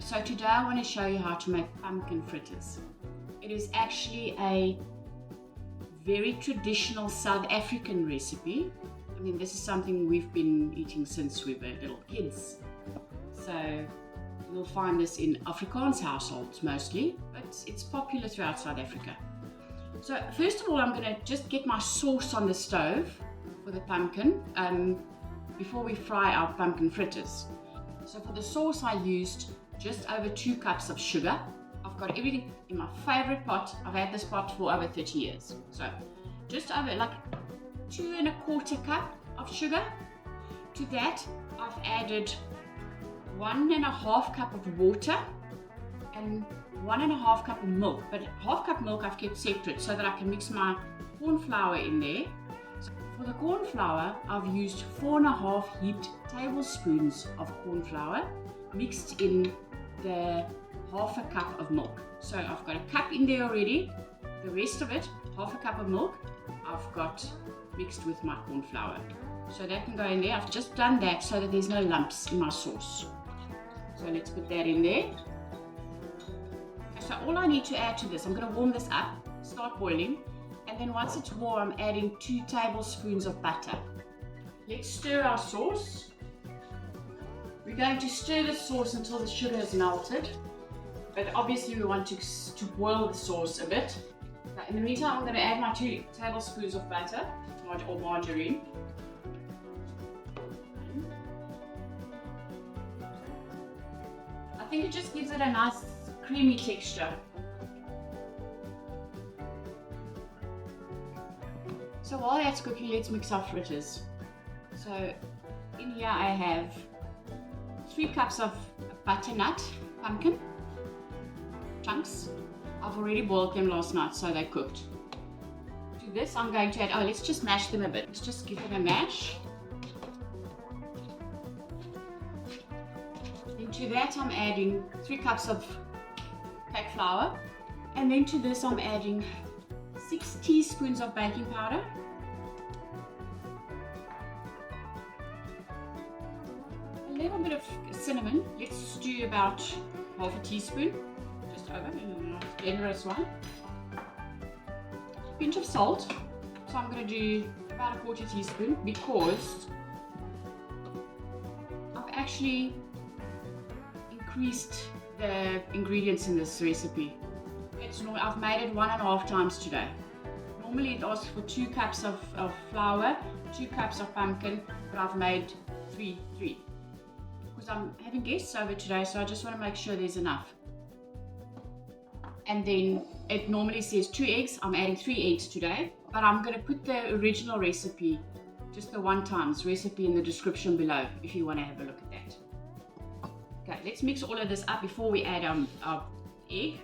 So today I want to show you how to make pumpkin fritters. It is actually a very traditional South African recipe. I mean, this is something we've been eating since we were little kids. So you'll find this in Afrikaans households mostly, but it's popular throughout South Africa. So first of all, I'm going to just get my sauce on the stove for the pumpkin before we fry our pumpkin fritters. So for the sauce I used just over 2 cups of sugar. I've got everything in my favorite pot. I've had this pot for over 30 years. So just over like 2 1/4 cup of sugar. To that I've added 1 1/2 cup of water and 1 1/2 cup of milk, but 1/2 cup milk I've kept separate so that I can mix my corn flour in there. So for the corn flour, I've used 4 1/2 heaped tablespoons of corn flour mixed in the 1/2 cup of milk. So I've got a cup in there already. The rest of it, 1/2 cup of milk, I've got mixed with my corn flour. So that can go in there. I've just done that so that there's no lumps in my sauce. So let's put that in there. So all I need to add to this, I'm going to warm this up, start boiling, and then once it's warm, I'm adding 2 tablespoons of butter. Let's stir our sauce. We're going to stir the sauce until the sugar is melted, but obviously we want to boil the sauce a bit. Now, in the meantime, I'm going to add my 2 tablespoons of butter or margarine. I think it just gives it a nice creamy texture. So while that's cooking, let's mix our fritters. So in here I have 3 cups of butternut pumpkin chunks. I've already boiled them last night, so they're cooked. To this I'm going to add, let's just mash them a bit. Let's just give them a mash. To that I'm adding 3 cups of cake flour, and then to this I'm adding 6 teaspoons of baking powder, a little bit of cinnamon. Let's do about 1/2 teaspoon, just over, a generous one. A pinch of salt, so I'm going to do about 1/4 teaspoon because I've actually increased the ingredients in this recipe. I've made it 1 1/2 times today. Normally it asks for 2 cups of flour, 2 cups of pumpkin, but I've made 3 because I'm having guests over today, so I just want to make sure there's enough. And then it normally says 2 eggs. I'm adding 3 eggs today, but I'm going to put the original recipe, just the 1 times recipe, in the description below if you want to have a look at that. Okay, let's mix all of this up before we add our egg.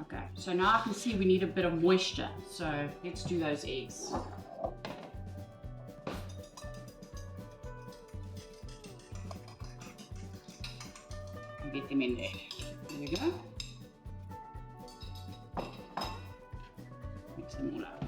Okay, so now I can see we need a bit of moisture, so let's do those eggs. Get them in there. There we go. Mix them all up.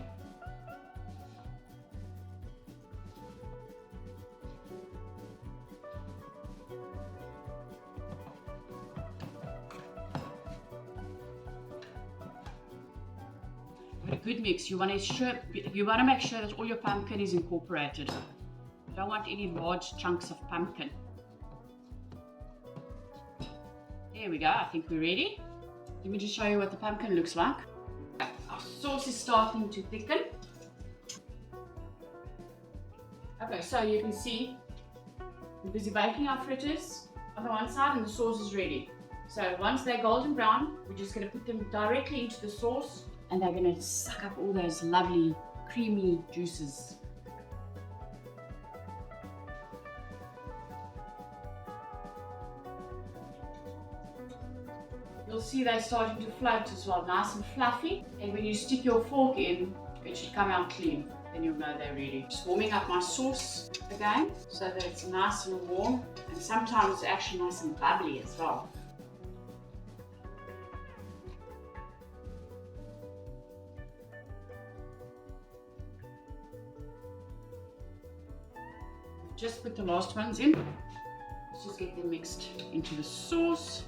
A good mix. You want to make sure that all your pumpkin is incorporated. You don't want any large chunks of pumpkin. There we go. I think we're ready. Let me just show you what the pumpkin looks like. Our sauce is starting to thicken. Okay, so you can see we're busy baking our fritters on the one side, and the sauce is ready. So once they're golden brown, we're just going to put them directly into the sauce, and they're going to suck up all those lovely creamy juices. You'll see they're starting to float as well, nice and fluffy. And when you stick your fork in, it should come out clean. Then you'll know they're ready. Just warming up my sauce again so that it's nice and warm, and sometimes it's actually nice and bubbly as well. Just put the last ones in. Let's just get them mixed into the sauce.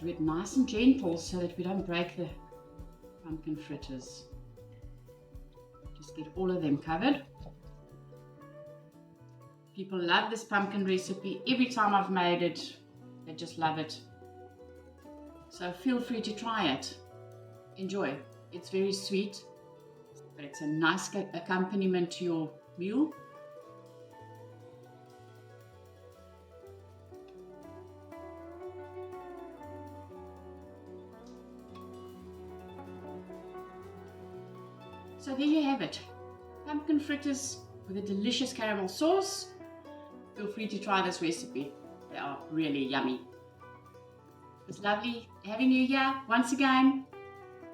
Do it nice and gentle so that we don't break the pumpkin fritters. Just get all of them covered. People love this pumpkin recipe. Every time I've made it, they just love it. So feel free to try it. Enjoy. It's very sweet, but it's a nice accompaniment to your meal. So there you have it. Pumpkin fritters with a delicious caramel sauce. Feel free to try this recipe. They are really yummy. It's lovely having you here once again.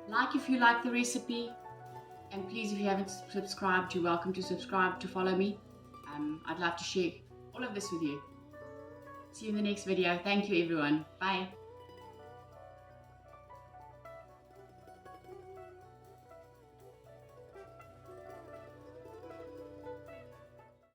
Like if you like the recipe, and please, if you haven't subscribed, you're welcome to subscribe to follow me. I'd love to share all of this with you. See you in the next video. Thank you, everyone. Bye.